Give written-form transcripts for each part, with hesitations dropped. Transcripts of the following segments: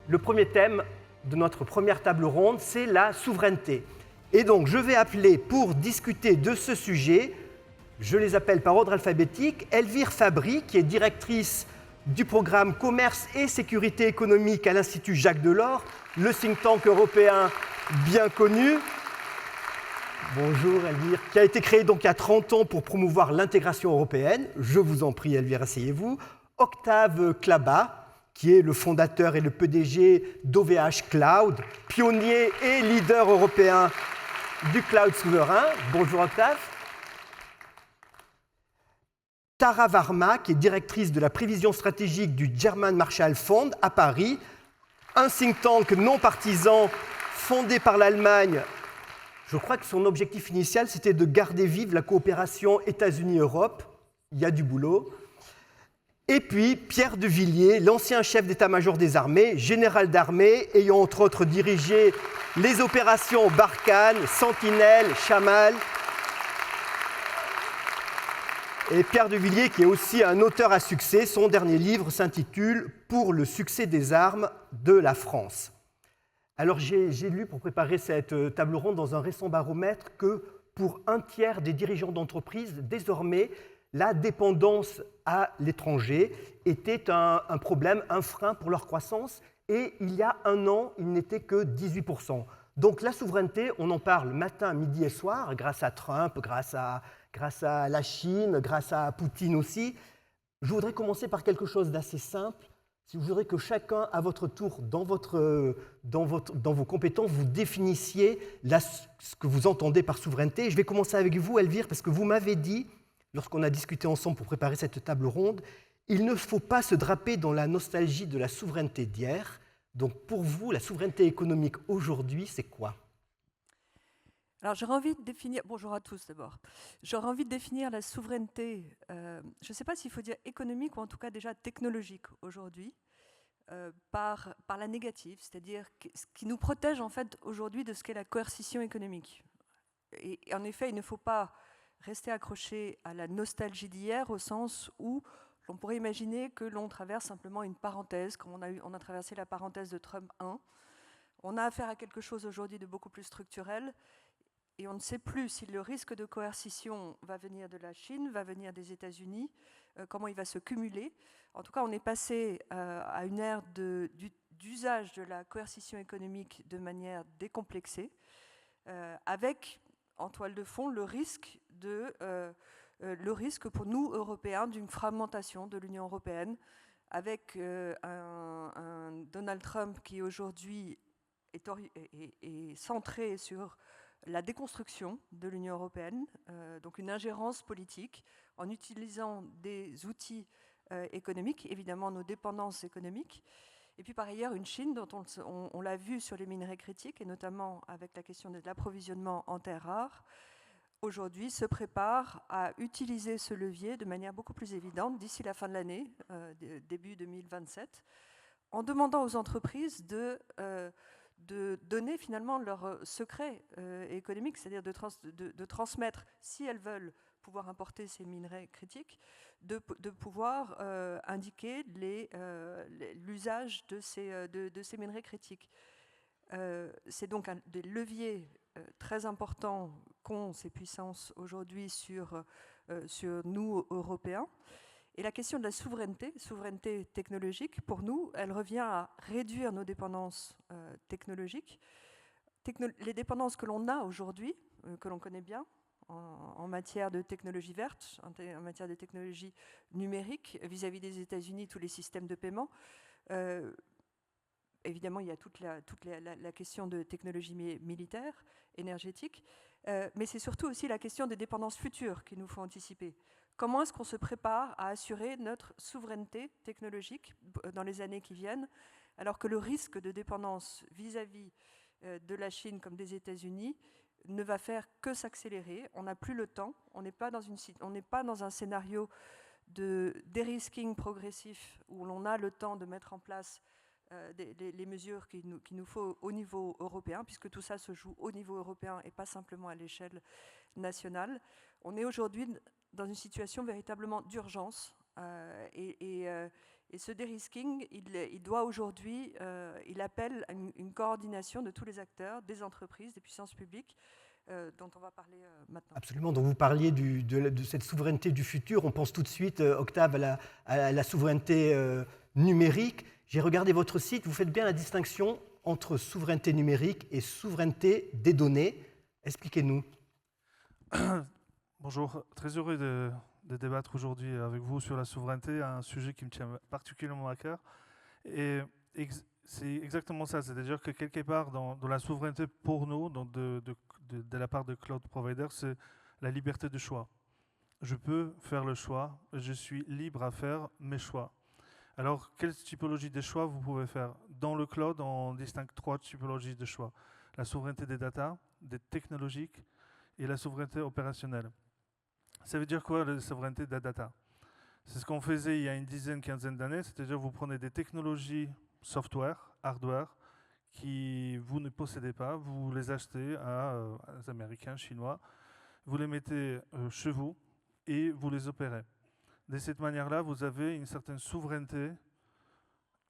Le premier thème de notre première table ronde, c'est la souveraineté. Et donc, je vais appeler pour discuter de ce sujet, je les appelle par ordre alphabétique, Elvire Fabry, qui est directrice du programme Commerce et Sécurité économique à l'Institut Jacques Delors, le think tank européen bien connu. Bonjour Elvire, qui a été créé donc il y a 30 ans pour promouvoir l'intégration européenne. Je vous en prie Elvire, asseyez-vous. Octave Klaba, qui est le fondateur et le PDG d'OVH Cloud, pionnier et leader européen du cloud souverain. Bonjour Octave. Tara Varma, qui est directrice de la prévision stratégique du German Marshall Fund à Paris, un think tank non partisan fondé par l'Allemagne. Je crois que son objectif initial, c'était de garder vive la coopération États-Unis-Europe. Il y a du boulot. Et puis, Pierre de Villiers, l'ancien chef d'état-major des armées, général d'armée, ayant entre autres dirigé les opérations Barkhane, Sentinelle, Chamal. Et Pierre de Villiers, qui est aussi un auteur à succès, son dernier livre s'intitule « Pour le succès des armes de la France ». Alors j'ai lu pour préparer cette table ronde dans un récent baromètre que pour un tiers des dirigeants d'entreprise, désormais, la dépendance à l'étranger était un problème, un frein pour leur croissance. Et il y a un an, il n'était que 18%. Donc la souveraineté, on en parle matin, midi et soir, grâce à Trump, grâce à la Chine, grâce à Poutine aussi. Je voudrais commencer par quelque chose d'assez simple. Je voudrais que chacun, à votre tour, dans vos compétences, vous définissiez ce que vous entendez par souveraineté. Je vais commencer avec vous, Elvire, parce que vous m'avez dit, lorsqu'on a discuté ensemble pour préparer cette table ronde, il ne faut pas se draper dans la nostalgie de la souveraineté d'hier. Donc pour vous, la souveraineté économique aujourd'hui, c'est quoi ? Alors j'aurais envie de définir, bonjour à tous d'abord, j'aurais envie de définir la souveraineté, je ne sais pas s'il faut dire économique ou en tout cas déjà technologique aujourd'hui, par la négative, c'est-à-dire ce qui nous protège en fait aujourd'hui de ce qu'est la coercition économique. Et en effet, il ne faut pas rester accroché à la nostalgie d'hier au sens où l'on pourrait imaginer que l'on traverse simplement une parenthèse, comme on a traversé la parenthèse de Trump 1. On a affaire à quelque chose aujourd'hui de beaucoup plus structurel. Et on ne sait plus si le risque de coercition va venir de la Chine, va venir des États-Unis, comment il va se cumuler. En tout cas, on est passé à une ère d'usage de la coercition économique de manière décomplexée, avec en toile de fond le risque pour nous, Européens, d'une fragmentation de l'Union européenne, avec un Donald Trump qui aujourd'hui est centré sur la déconstruction de l'Union européenne, donc une ingérence politique en utilisant des outils économiques, évidemment nos dépendances économiques, et puis par ailleurs une Chine dont on l'a vu sur les minerais critiques, et notamment avec la question de l'approvisionnement en terres rares, aujourd'hui se prépare à utiliser ce levier de manière beaucoup plus évidente d'ici la fin de l'année, début 2027, en demandant aux entreprises de donner finalement leur secret économique, c'est-à-dire de transmettre, si elles veulent pouvoir importer ces minerais critiques, de pouvoir indiquer l'usage de ces minerais critiques. C'est donc un des leviers très importants qu'ont ces puissances aujourd'hui sur nous, Européens. Et la question de la souveraineté technologique, pour nous, elle revient à réduire nos dépendances technologiques. Les dépendances que l'on a aujourd'hui, que l'on connaît bien, en matière de technologie verte, en matière de technologie numérique, vis-à-vis des États-Unis, tous les systèmes de paiement. Évidemment, il y a toute la question de technologie militaire, énergétique, mais c'est surtout aussi la question des dépendances futures qu'il nous faut anticiper. Comment est-ce qu'on se prépare à assurer notre souveraineté technologique dans les années qui viennent, alors que le risque de dépendance vis-à-vis de la Chine comme des États-Unis ne va faire que s'accélérer. On n'a plus le temps, on n'est pas dans un scénario de dérisking progressif où l'on a le temps de mettre en place les mesures qu'il nous faut au niveau européen, puisque tout ça se joue au niveau européen et pas simplement à l'échelle nationale. On est aujourd'hui dans une situation véritablement d'urgence et Et ce de-risking, il doit aujourd'hui, il appelle à une coordination de tous les acteurs, des entreprises, des puissances publiques, dont on va parler maintenant. Absolument, donc vous parliez de cette souveraineté du futur, on pense tout de suite, Octave, à la souveraineté numérique. J'ai regardé votre site, vous faites bien la distinction entre souveraineté numérique et souveraineté des données. Expliquez-nous. Bonjour, très heureux de débattre aujourd'hui avec vous sur la souveraineté, un sujet qui me tient particulièrement à cœur. Et c'est exactement ça, c'est-à-dire que quelque part dans la souveraineté pour nous, de la part de cloud providers, c'est la liberté de choix. Je peux faire le choix, je suis libre à faire mes choix. Alors, quelle typologie de choix vous pouvez faire? Dans le cloud, on distingue 3 typologies de choix. La souveraineté des data, des technologiques et la souveraineté opérationnelle. Ça veut dire quoi, la souveraineté des data? C'est ce qu'on faisait il y a une dizaine, quinzaine d'années, c'est-à-dire vous prenez des technologies software, hardware, qui vous ne possédez pas, vous les achetez à des Américains, Chinois, vous les mettez chez vous et vous les opérez. De cette manière-là, vous avez une certaine souveraineté.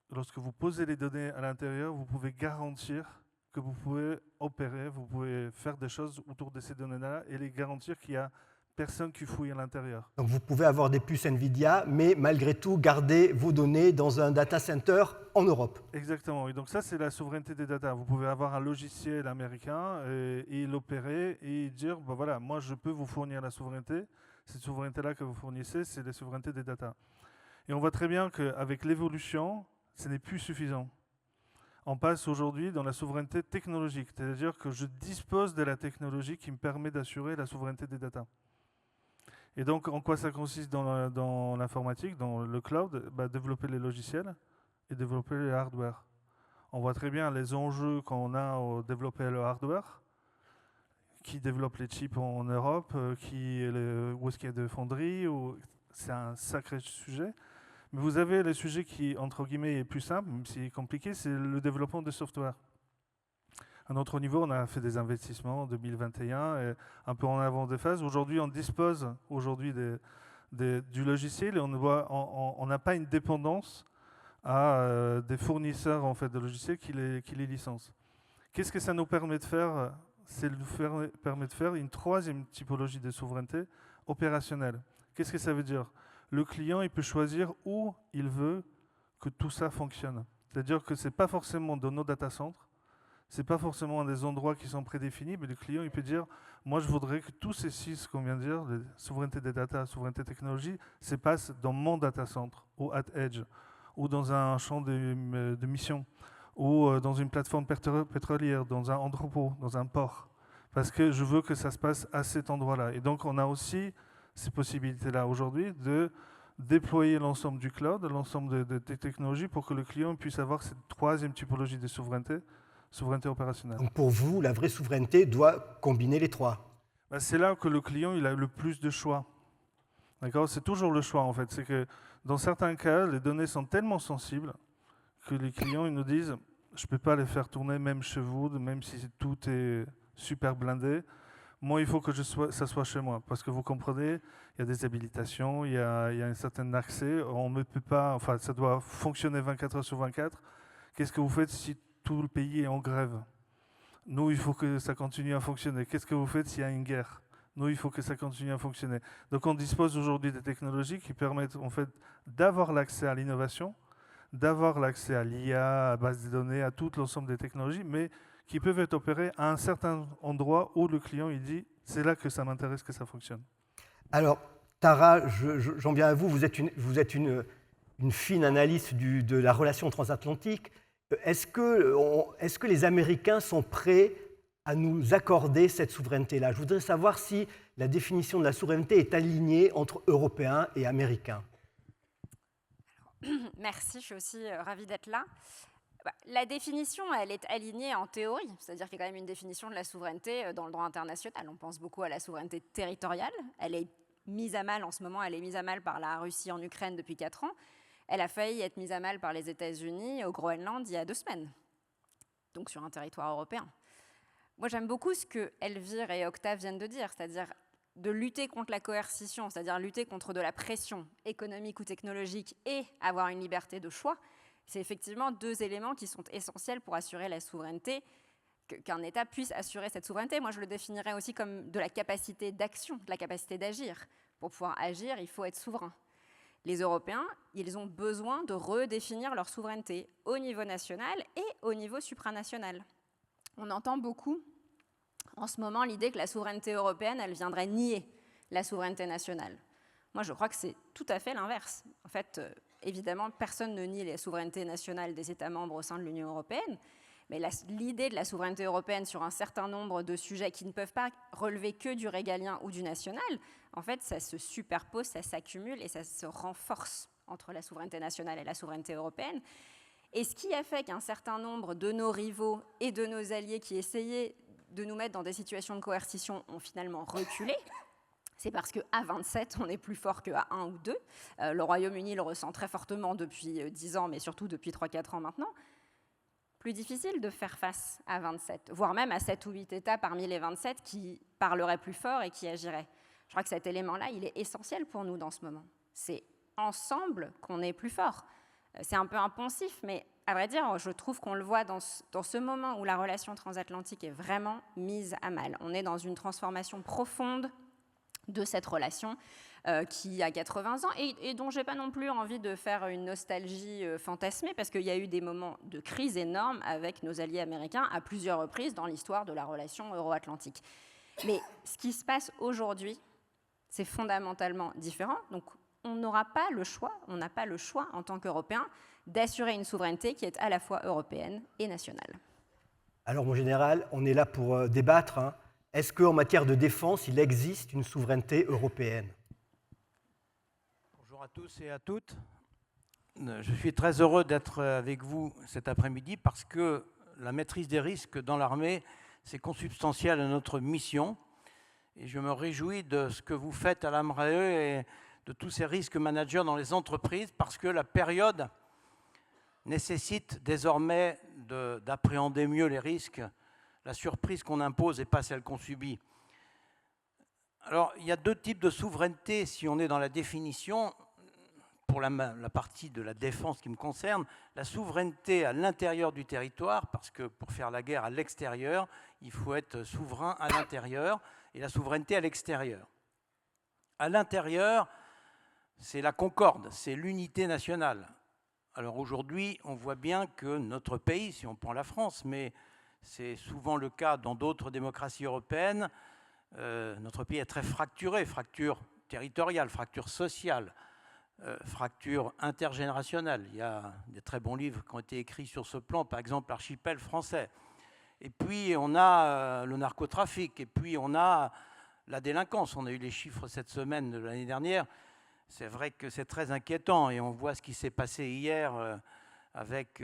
Lorsque vous posez les données à l'intérieur, vous pouvez garantir que vous pouvez opérer, vous pouvez faire des choses autour de ces données-là et les garantir qu'il n'y a personne qui fouille à l'intérieur. Donc vous pouvez avoir des puces NVIDIA, mais malgré tout garder vos données dans un data center en Europe. Exactement. Et donc ça, c'est la souveraineté des data. Vous pouvez avoir un logiciel américain et l'opérer et dire, ben voilà, moi je peux vous fournir la souveraineté. Cette souveraineté-là que vous fournissez, c'est la souveraineté des data. Et on voit très bien qu'avec l'évolution, ce n'est plus suffisant. On passe aujourd'hui dans la souveraineté technologique, c'est-à-dire que je dispose de la technologie qui me permet d'assurer la souveraineté des data. Et donc, en quoi ça consiste dans l'informatique, dans le cloud? Développer les logiciels et développer les hardware. On voit très bien les enjeux qu'on a au développer le hardware, qui développe les chips en Europe, où est-ce qu'il y a des fonderies, c'est un sacré sujet. Mais vous avez le sujet qui, entre guillemets, est plus simple, même si c'est compliqué, c'est le développement de software. À notre niveau, on a fait des investissements en 2021, et un peu en avant des phases. Aujourd'hui, on dispose du logiciel et on n'a pas une dépendance à des fournisseurs en fait, de logiciels qui les licencient. Qu'est-ce que ça nous permet de faire? C'est nous permet de faire une troisième typologie de souveraineté opérationnelle. Qu'est-ce que ça veut dire? Le client il peut choisir où il veut que tout ça fonctionne. C'est-à-dire que ce n'est pas forcément dans nos data centers, ce n'est pas forcément des endroits qui sont prédéfinis, mais le client il peut dire moi je voudrais que tous ces 6 qu'on vient de dire, la souveraineté des data, souveraineté technologie, se passent dans mon data center, ou at edge, ou dans un champ de mission, ou dans une plateforme pétrolière, dans un entrepôt, dans un port, parce que je veux que ça se passe à cet endroit-là. Et donc on a aussi ces possibilités-là aujourd'hui de déployer l'ensemble du cloud, l'ensemble des technologies pour que le client puisse avoir cette troisième typologie de souveraineté opérationnelle. Donc pour vous, la vraie souveraineté doit combiner les 3. C'est là que le client il a le plus de choix. D'accord? C'est toujours le choix en fait. C'est que dans certains cas, les données sont tellement sensibles que les clients ils nous disent je ne peux pas les faire tourner même chez vous, même si tout est super blindé. Moi, il faut que ça soit chez moi. Parce que vous comprenez, il y a des habilitations, il y a un certain accès. On ne peut pas, enfin, ça doit fonctionner 24 heures sur 24. Qu'est-ce que vous faites si tout le pays est en grève? Nous, il faut que ça continue à fonctionner. Qu'est-ce que vous faites s'il y a une guerre? Nous, il faut que ça continue à fonctionner. Donc, on dispose aujourd'hui des technologies qui permettent en fait d'avoir l'accès à l'innovation, d'avoir l'accès à l'IA, à base de données, à tout l'ensemble des technologies, mais qui peuvent être opérées à un certain endroit où le client il dit c'est là que ça m'intéresse que ça fonctionne. Alors, Tara, j'en viens à vous. Vous êtes une fine analyste de la relation transatlantique. Est-ce que les Américains sont prêts à nous accorder cette souveraineté-là? Je voudrais savoir si la définition de la souveraineté est alignée entre Européens et Américains. Merci, je suis aussi ravie d'être là. La définition, elle est alignée en théorie, c'est-à-dire qu'il y a quand même une définition de la souveraineté dans le droit international. On pense beaucoup à la souveraineté territoriale. Elle est mise à mal en ce moment, elle est mise à mal par la Russie en Ukraine depuis 4 ans. Elle a failli être mise à mal par les États-Unis au Groenland il y a 2 semaines, donc sur un territoire européen. Moi, j'aime beaucoup ce que Elvire et Octave viennent de dire, c'est-à-dire de lutter contre la coercition, c'est-à-dire lutter contre de la pression économique ou technologique et avoir une liberté de choix, c'est effectivement deux éléments qui sont essentiels pour assurer la souveraineté, qu'un État puisse assurer cette souveraineté. Moi, je le définirais aussi comme de la capacité d'action, de la capacité d'agir. Pour pouvoir agir, il faut être souverain. Les Européens, ils ont besoin de redéfinir leur souveraineté au niveau national et au niveau supranational. On entend beaucoup en ce moment l'idée que la souveraineté européenne, elle viendrait nier la souveraineté nationale. Moi, je crois que c'est tout à fait l'inverse. En fait, évidemment, personne ne nie les souverainetés nationales des États membres au sein de l'Union européenne, mais l'idée de la souveraineté européenne sur un certain nombre de sujets qui ne peuvent pas relever que du régalien ou du national, en fait, ça se superpose, ça s'accumule et ça se renforce entre la souveraineté nationale et la souveraineté européenne. Et ce qui a fait qu'un certain nombre de nos rivaux et de nos alliés qui essayaient de nous mettre dans des situations de coercition ont finalement reculé, c'est parce qu'à 27, on est plus fort qu'à 1 ou 2. Le Royaume-Uni le ressent très fortement depuis 10 ans, mais surtout depuis 3-4 ans maintenant. Plus difficile de faire face à 27, voire même à 7 ou 8 États parmi les 27 qui parleraient plus fort et qui agiraient. Je crois que cet élément-là, il est essentiel pour nous dans ce moment. C'est ensemble qu'on est plus fort. C'est un peu impensif, mais à vrai dire, je trouve qu'on le voit dans ce moment où la relation transatlantique est vraiment mise à mal. On est dans une transformation profonde de cette relation qui a 80 ans et dont je n'ai pas non plus envie de faire une nostalgie fantasmée parce qu'il y a eu des moments de crise énormes avec nos alliés américains à plusieurs reprises dans l'histoire de la relation euro-atlantique. Mais ce qui se passe aujourd'hui, c'est fondamentalement différent. Donc, on n'aura pas le choix, on n'a pas le choix en tant qu'Européens d'assurer une souveraineté qui est à la fois européenne et nationale. Alors, mon général, on est là pour débattre. Hein. Est-ce qu'en matière de défense, il existe une souveraineté européenne ? Bonjour à tous et à toutes. Je suis très heureux d'être avec vous cet après-midi parce que la maîtrise des risques dans l'armée, c'est consubstantiel à notre mission. Et je me réjouis de ce que vous faites à l'AMRAE et de tous ces risques managers dans les entreprises parce que la période nécessite désormais d'appréhender mieux les risques, la surprise qu'on impose et pas celle qu'on subit. Alors, il y a deux types de souveraineté si on est dans la définition. Pour la partie de la défense qui me concerne, la souveraineté à l'intérieur du territoire, parce que pour faire la guerre à l'extérieur, il faut être souverain à l'intérieur, et la souveraineté à l'extérieur. À l'intérieur, c'est la concorde, c'est l'unité nationale. Alors aujourd'hui, on voit bien que notre pays, si on prend la France, mais c'est souvent le cas dans d'autres démocraties européennes, notre pays est très fracturé, fracture territoriale, fracture sociale, fracture intergénérationnelle. Il y a des très bons livres qui ont été écrits sur ce plan, par exemple l'Archipel français. Et puis on a le narcotrafic, et puis on a la délinquance. On a eu les chiffres cette semaine de l'année dernière. C'est vrai que c'est très inquiétant, et on voit ce qui s'est passé hier avec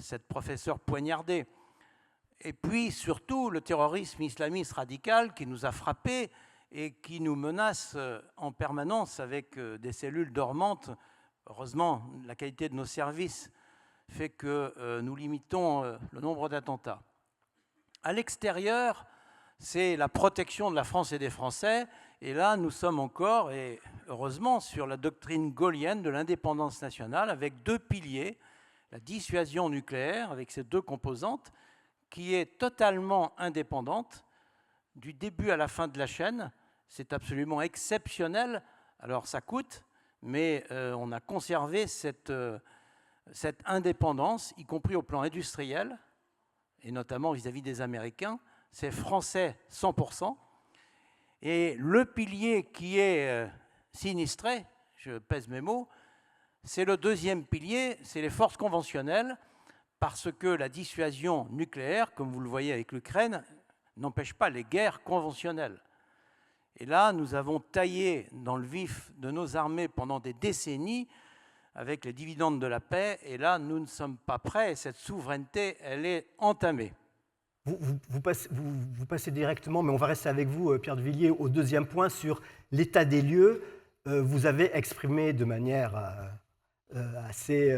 cette professeure poignardée. Et puis surtout le terrorisme islamiste radical qui nous a frappés et qui nous menace en permanence avec des cellules dormantes. Heureusement, la qualité de nos services fait que nous limitons le nombre d'attentats. À l'extérieur, c'est la protection de la France et des Français. Et là, nous sommes encore, et heureusement, sur la doctrine gaullienne de l'indépendance nationale avec deux piliers, la dissuasion nucléaire avec ses deux composantes, qui est totalement indépendante du début à la fin de la chaîne. C'est absolument exceptionnel. Alors ça coûte, mais on a conservé cette indépendance, y compris au plan industriel, et notamment vis-à-vis des Américains. C'est français 100%. Et le pilier qui est sinistré, je pèse mes mots, c'est le deuxième pilier, c'est les forces conventionnelles, parce que la dissuasion nucléaire, comme vous le voyez avec l'Ukraine, n'empêche pas les guerres conventionnelles. Et là, nous avons taillé dans le vif de nos armées pendant des décennies avec les dividendes de la paix, et là, nous ne sommes pas prêts, et cette souveraineté, elle est entamée. Vous passez directement, mais on va rester avec vous, Pierre de Villiers, au deuxième point sur l'état des lieux. Vous avez exprimé de manière assez,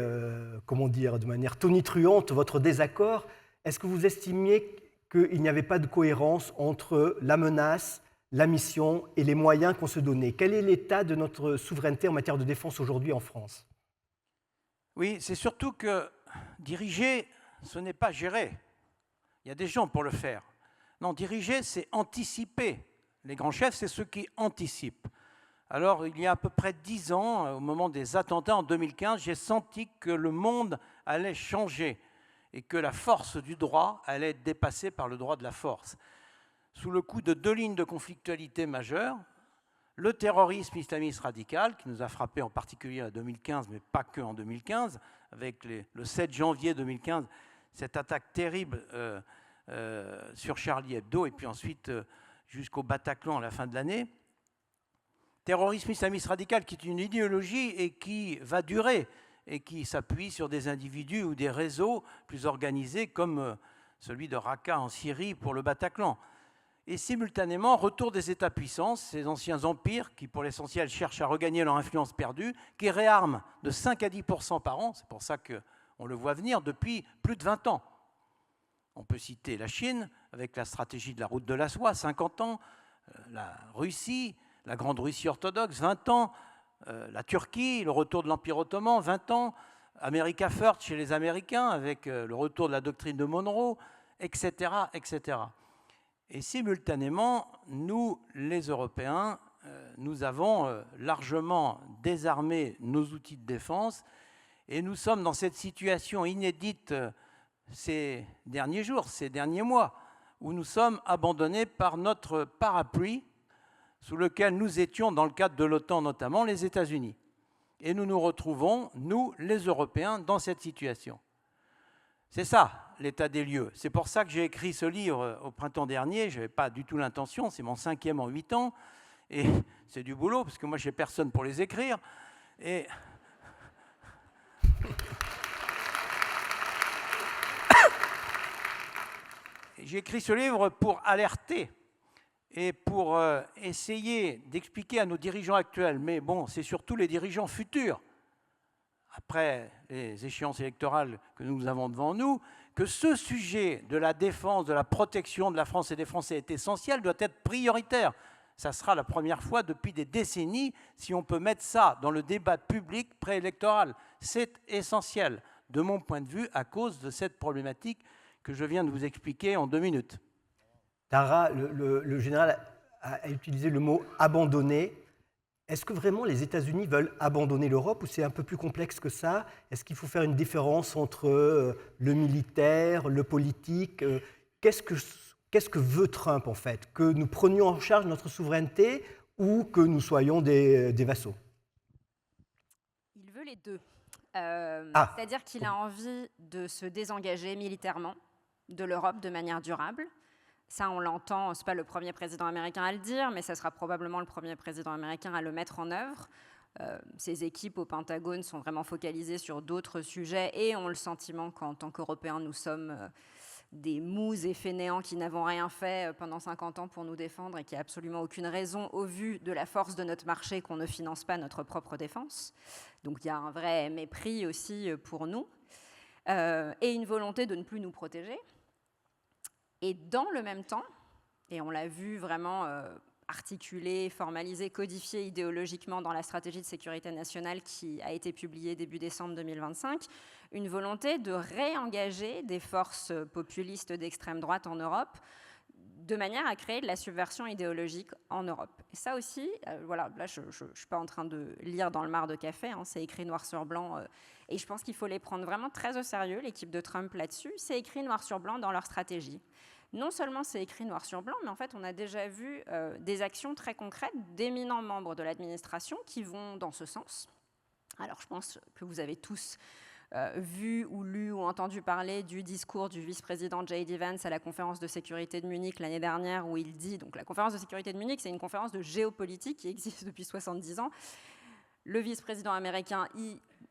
comment dire, de manière tonitruante votre désaccord. Est-ce que vous estimiez qu'il n'y avait pas de cohérence entre la menace, la mission et les moyens qu'on se donnait. Quel est l'état de notre souveraineté en matière de défense aujourd'hui en France? Oui, c'est surtout que diriger, ce n'est pas gérer. Il y a des gens pour le faire. Non, diriger, c'est anticiper. Les grands chefs, c'est ceux qui anticipent. Alors, il y a à peu près 10 ans, au moment des attentats en 2015, j'ai senti que le monde allait changer et que la force du droit allait être dépassée par le droit de la force. Sous le coup de 2 lignes de conflictualité majeures, le terrorisme islamiste radical, qui nous a frappé en particulier en 2015, mais pas que en 2015, avec le 7 janvier 2015, cette attaque terrible sur Charlie Hebdo, et puis ensuite jusqu'au Bataclan à la fin de l'année. Terrorisme islamiste radical qui est une idéologie et qui va durer et qui s'appuie sur des individus ou des réseaux plus organisés comme celui de Raqqa en Syrie pour le Bataclan. Et simultanément, retour des États-puissances, ces anciens empires qui pour l'essentiel cherchent à regagner leur influence perdue, qui réarment de 5 à 10% par an, c'est pour ça qu'on le voit venir depuis plus de 20 ans. On peut citer la Chine avec la stratégie de la route de la soie, 50 ans, la Russie, la Grande Russie orthodoxe, 20 ans, la Turquie, le retour de l'Empire ottoman, 20 ans, America First chez les Américains avec le retour de la doctrine de Monroe, etc., etc. Et simultanément, nous, les Européens, nous avons largement désarmé nos outils de défense et nous sommes dans cette situation inédite ces derniers jours, ces derniers mois, où nous sommes abandonnés par notre parapluie sous lequel nous étions, dans le cadre de l'OTAN notamment, les États-Unis. Et nous nous retrouvons, nous, les Européens, dans cette situation. C'est ça, l'état des lieux. C'est pour ça que j'ai écrit ce livre au printemps dernier. Je n'avais pas du tout l'intention, c'est mon 5e en 8 ans. Et c'est du boulot, parce que moi, je n'ai personne pour les écrire. Et j'ai écrit ce livre pour alerter et pour essayer d'expliquer à nos dirigeants actuels, mais bon, c'est surtout les dirigeants futurs, après les échéances électorales que nous avons devant nous, que ce sujet de la défense, de la protection de la France et des Français est essentiel, doit être prioritaire. Ça sera la première fois depuis des décennies si on peut mettre ça dans le débat public préélectoral. C'est essentiel, de mon point de vue, à cause de cette problématique que je viens de vous expliquer en 2 minutes. Tara, le général a utilisé le mot « abandonner ». Est-ce que vraiment les États-Unis veulent abandonner l'Europe ou c'est un peu plus complexe que ça? Est-ce qu'il faut faire une différence entre le militaire, le politique? Qu'est-ce que veut Trump en fait? Que nous prenions en charge notre souveraineté ou que nous soyons des vassaux? Il veut les deux. C'est-à-dire qu'il a envie de se désengager militairement de l'Europe de manière durable. Ça, on l'entend, ce n'est pas le premier président américain à le dire, mais ça sera probablement le premier président américain à le mettre en œuvre. Ses équipes au Pentagone sont vraiment focalisées sur d'autres sujets et ont le sentiment qu'en tant qu'Européens, nous sommes des mous et fainéants qui n'avons rien fait pendant 50 ans pour nous défendre et qui n'a absolument aucune raison, au vu de la force de notre marché, qu'on ne finance pas notre propre défense. Donc il y a un vrai mépris aussi pour nous et une volonté de ne plus nous protéger. Et dans le même temps, et on l'a vu vraiment articulé, formalisé, codifié idéologiquement dans la stratégie de sécurité nationale qui a été publiée début décembre 2025, une volonté de réengager des forces populistes d'extrême droite en Europe de manière à créer de la subversion idéologique en Europe. Et ça aussi, voilà, là je ne suis pas en train de lire dans le marc de café, hein, c'est écrit noir sur blanc, et je pense qu'il faut les prendre vraiment très au sérieux, l'équipe de Trump là-dessus, c'est écrit noir sur blanc dans leur stratégie. Non seulement c'est écrit noir sur blanc, mais en fait on a déjà vu des actions très concrètes d'éminents membres de l'administration qui vont dans ce sens. Alors je pense que vous avez tous vu ou lu ou entendu parler du discours du vice-président J.D. Vance à la conférence de sécurité de Munich l'année dernière, où il dit, donc la conférence de sécurité de Munich, c'est une conférence de géopolitique qui existe depuis 70 ans. Le vice-président américain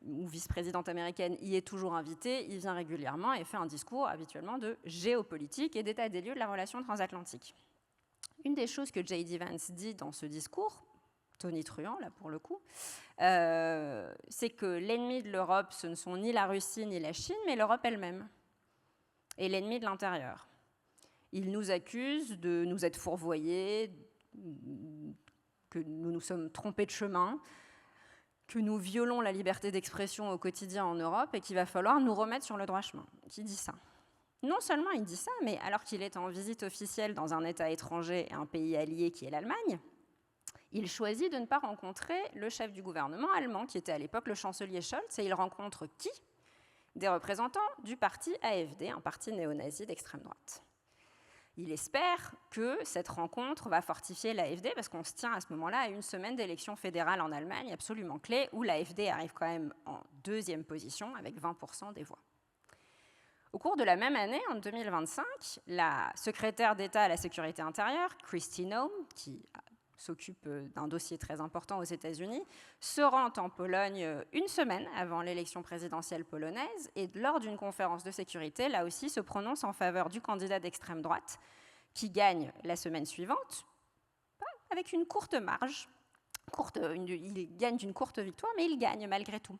ou vice-présidente américaine y est toujours invité, il vient régulièrement et fait un discours habituellement de géopolitique et d'état des lieux de la relation transatlantique. Une des choses que J.D. Vance dit dans ce discours, tonitruant là pour le coup, c'est que l'ennemi de l'Europe, ce ne sont ni la Russie ni la Chine, mais l'Europe elle-même, et l'ennemi de l'intérieur. Il nous accuse de nous être fourvoyés, que nous nous sommes trompés de chemin, que nous violons la liberté d'expression au quotidien en Europe et qu'il va falloir nous remettre sur le droit chemin. Qui dit ça? Non seulement il dit ça, mais alors qu'il est en visite officielle dans un État étranger et un pays allié qui est l'Allemagne, il choisit de ne pas rencontrer le chef du gouvernement allemand, qui était à l'époque le chancelier Scholz, et il rencontre qui? Des représentants du parti AfD, un parti néo-nazi d'extrême droite. Il espère que cette rencontre va fortifier l'AfD, parce qu'on se tient à ce moment-là à une semaine d'élections fédérales en Allemagne absolument clé, où l'AfD arrive quand même en deuxième position, avec 20% des voix. Au cours de la même année, en 2025, la secrétaire d'État à la sécurité intérieure, Kristi Noem, qui s'occupe d'un dossier très important aux États-Unis, se rend en Pologne une semaine avant l'élection présidentielle polonaise et lors d'une conférence de sécurité, là aussi, se prononce en faveur du candidat d'extrême droite qui gagne la semaine suivante avec une courte marge. Il gagne d'une courte victoire, mais il gagne malgré tout.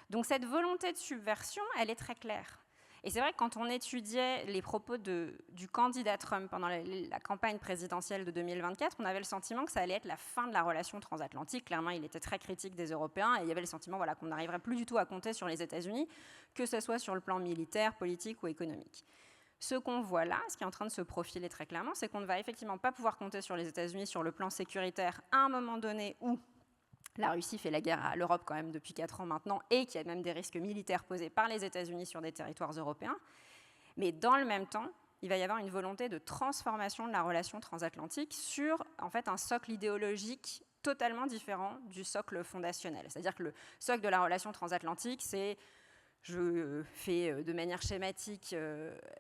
Donc cette volonté de subversion, elle est très claire. Et c'est vrai que quand on étudiait les propos du candidat Trump pendant la campagne présidentielle de 2024, on avait le sentiment que ça allait être la fin de la relation transatlantique. Clairement, il était très critique des Européens et il y avait le sentiment qu'on n'arriverait plus du tout à compter sur les États-Unis, que ce soit sur le plan militaire, politique ou économique. Ce qu'on voit là, ce qui est en train de se profiler très clairement, c'est qu'on ne va effectivement pas pouvoir compter sur les États-Unis sur le plan sécuritaire à un moment donné où la Russie fait la guerre à l'Europe quand même depuis 4 ans maintenant et qu'il y a même des risques militaires posés par les États-Unis sur des territoires européens. Mais dans le même temps, il va y avoir une volonté de transformation de la relation transatlantique sur en fait, un socle idéologique totalement différent du socle fondationnel. C'est-à-dire que le socle de la relation transatlantique, c'est, je fais de manière schématique,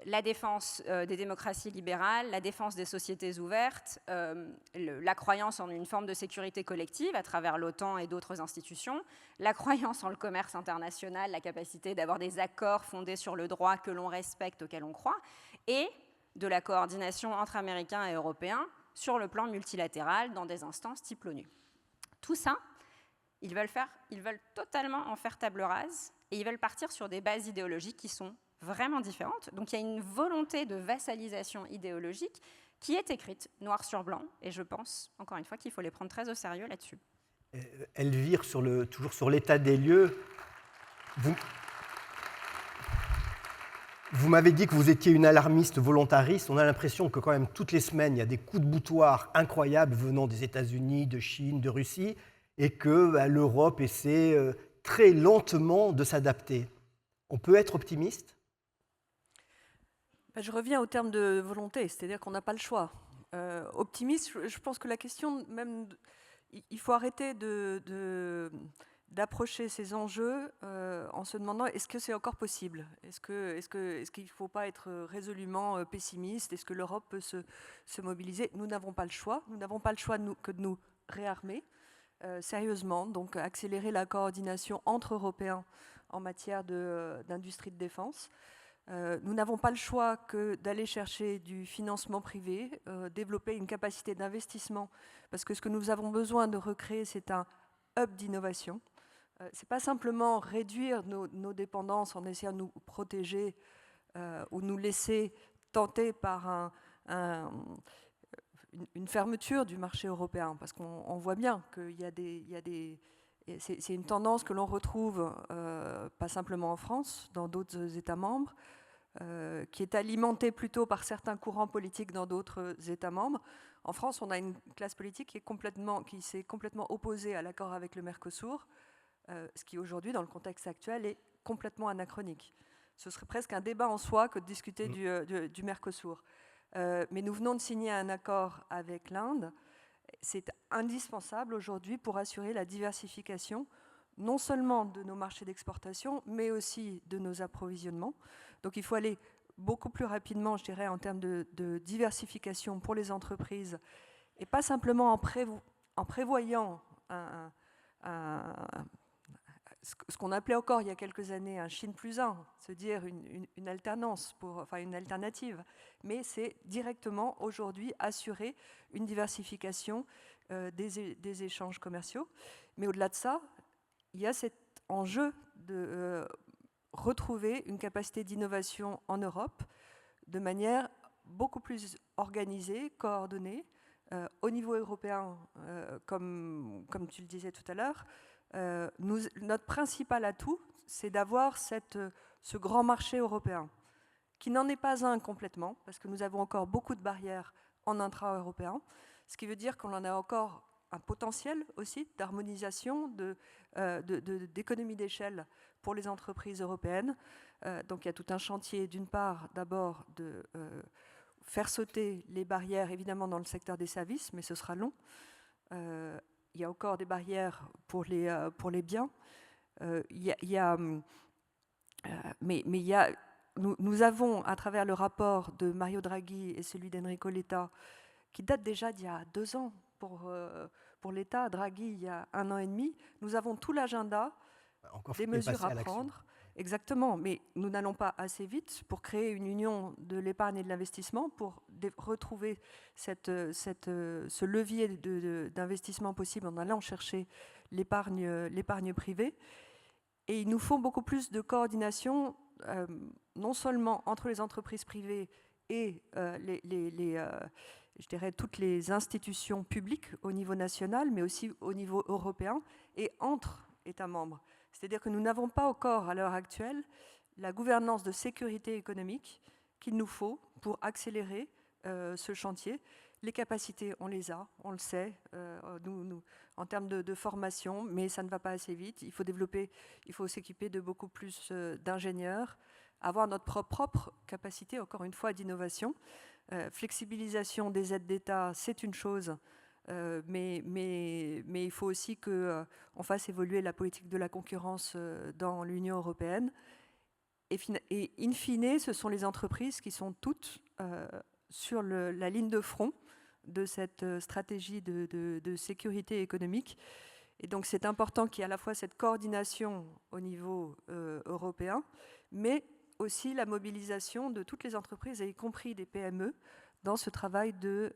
la défense des démocraties libérales, la défense des sociétés ouvertes, la croyance en une forme de sécurité collective à travers l'OTAN et d'autres institutions, la croyance en le commerce international, la capacité d'avoir des accords fondés sur le droit que l'on respecte, auquel on croit, et de la coordination entre Américains et Européens sur le plan multilatéral dans des instances type l'ONU. Tout ça, ils veulent totalement en faire table rase et ils veulent partir sur des bases idéologiques qui sont vraiment différentes. Donc il y a une volonté de vassalisation idéologique qui est écrite noir sur blanc et je pense, encore une fois, qu'il faut les prendre très au sérieux là-dessus. Elvire, toujours sur l'état des lieux, vous m'avez dit que vous étiez une alarmiste volontariste. On a l'impression que quand même toutes les semaines, il y a des coups de boutoir incroyables venant des États-Unis, de Chine, de Russie, et que l'Europe essaie très lentement de s'adapter. On peut être optimiste ? Je reviens au terme de volonté, c'est-à-dire qu'on n'a pas le choix. Optimiste, je pense que la question, même, il faut arrêter d'approcher ces enjeux en se demandant est-ce que c'est encore possible ? Est-ce qu'il ne faut pas être résolument pessimiste ? Est-ce que l'Europe peut se mobiliser ? Nous n'avons pas le choix. Nous n'avons pas le choix que de nous réarmer sérieusement, donc accélérer la coordination entre Européens en matière d'industrie de défense. Nous n'avons pas le choix que d'aller chercher du financement privé, développer une capacité d'investissement, parce que ce que nous avons besoin de recréer, c'est un hub d'innovation. Ce n'est pas simplement réduire nos dépendances en essayant de nous protéger ou nous laisser tenter par une fermeture du marché européen, parce qu'on voit bien qu'il y a des c'est une tendance que l'on retrouve, pas simplement en France, dans d'autres États membres, qui est alimentée plutôt par certains courants politiques dans d'autres États membres. En France, on a une classe politique qui s'est complètement opposée à l'accord avec le Mercosur, ce qui aujourd'hui, dans le contexte actuel, est complètement anachronique. Ce serait presque un débat en soi que de discuter du Mercosur. Mais nous venons de signer un accord avec l'Inde. C'est indispensable aujourd'hui pour assurer la diversification, non seulement de nos marchés d'exportation, mais aussi de nos approvisionnements. Donc il faut aller beaucoup plus rapidement, je dirais, en termes de diversification pour les entreprises, et pas simplement en prévoyant ce qu'on appelait encore il y a quelques années un Chine plus 1, se dire une alternance, une alternative, mais c'est directement aujourd'hui assurer une diversification des échanges commerciaux. Mais au-delà de ça, il y a cet enjeu de retrouver une capacité d'innovation en Europe de manière beaucoup plus organisée, coordonnée, Au niveau européen, comme tu le disais tout à l'heure, notre principal atout, c'est d'avoir ce grand marché européen, qui n'en est pas un complètement, parce que nous avons encore beaucoup de barrières en intra-européen, ce qui veut dire qu'on en a encore un potentiel aussi d'harmonisation, d'économie d'échelle pour les entreprises européennes. Donc il y a tout un chantier, d'une part, d'abord de faire sauter les barrières, évidemment, dans le secteur des services, mais ce sera long. Il y a encore des barrières pour les biens. Nous avons, à travers le rapport de Mario Draghi et celui d'Enrico Letta, qui date déjà d'il y a 2 ans pour l'État, Draghi il y a 1 an et demi, nous avons tout l'agenda des mesures à prendre. Exactement, mais nous n'allons pas assez vite pour créer une union de l'épargne et de l'investissement, pour retrouver ce levier d'investissement possible en allant chercher l'épargne privée. Et il nous faut beaucoup plus de coordination, non seulement entre les entreprises privées et je dirais toutes les institutions publiques au niveau national, mais aussi au niveau européen et entre États membres. C'est-à-dire que nous n'avons pas encore, à l'heure actuelle, la gouvernance de sécurité économique qu'il nous faut pour accélérer ce chantier. Les capacités, on les a, on le sait, en termes de formation, mais ça ne va pas assez vite. Il faut s'équiper de beaucoup plus d'ingénieurs, avoir notre propre capacité, encore une fois, d'innovation. Flexibilisation des aides d'État, c'est une chose, mais il faut aussi qu'on fasse évoluer la politique de la concurrence dans l'Union européenne. Et in fine, ce sont les entreprises qui sont toutes sur la ligne de front de cette stratégie de sécurité économique. Et donc c'est important qu'il y ait à la fois cette coordination au niveau européen, mais aussi la mobilisation de toutes les entreprises, y compris des PME, dans ce travail de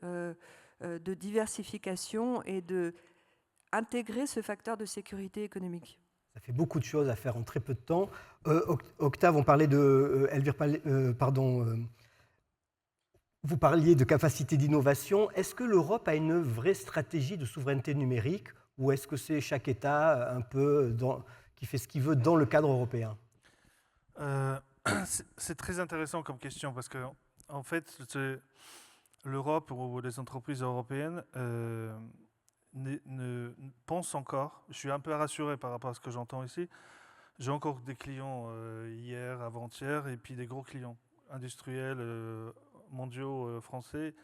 diversification et d'intégrer ce facteur de sécurité économique. Ça fait beaucoup de choses à faire en très peu de temps. Octave, on parlait vous parliez de capacité d'innovation. Est-ce que l'Europe a une vraie stratégie de souveraineté numérique, ou est-ce que c'est chaque État un peu qui fait ce qu'il veut dans le cadre européen ? C'est très intéressant comme question, parce que en fait, l'Europe ou les entreprises européennes pensent encore, je suis un peu rassuré par rapport à ce que j'entends ici, j'ai encore des clients hier, avant-hier, et puis des gros clients industriels, mondiaux, français,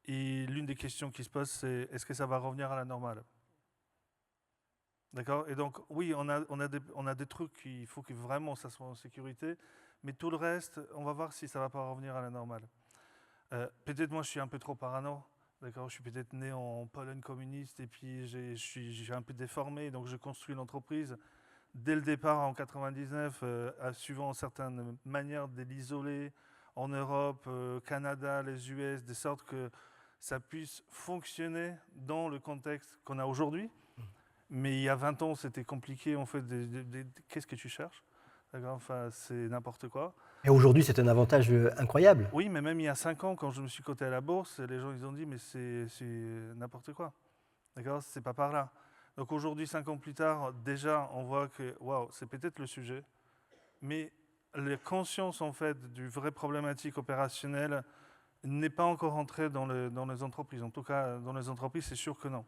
et l'une des questions qui se pose, c'est est-ce que ça va revenir à la normale ? D'accord ? Et donc, oui, on a des trucs qu'il faut que vraiment ça soit en sécurité, mais tout le reste, on va voir si ça ne va pas revenir à la normale. Peut-être moi, je suis un peu trop parano. D'accord ? Je suis peut-être né en Pologne communiste, et puis j'ai un peu déformé, donc je construis une entreprise dès le départ en 99, suivant certaines manières de l'isoler en Europe, Canada, les US, de sorte que ça puisse fonctionner dans le contexte qu'on a aujourd'hui. Mais il y a 20 ans, c'était compliqué, en fait, qu'est-ce que tu cherches ? Enfin, c'est n'importe quoi. Et aujourd'hui, c'est un avantage incroyable. Oui, mais même il y a 5 ans, quand je me suis coté à la bourse, les gens ils ont dit, mais c'est n'importe quoi. D'accord ? C'est pas par là. Donc aujourd'hui, 5 ans plus tard, déjà, on voit que, waouh, c'est peut-être le sujet, mais la conscience, en fait, du vrai problématique opérationnelle n'est pas encore entrée dans les entreprises. En tout cas, dans les entreprises, c'est sûr que non.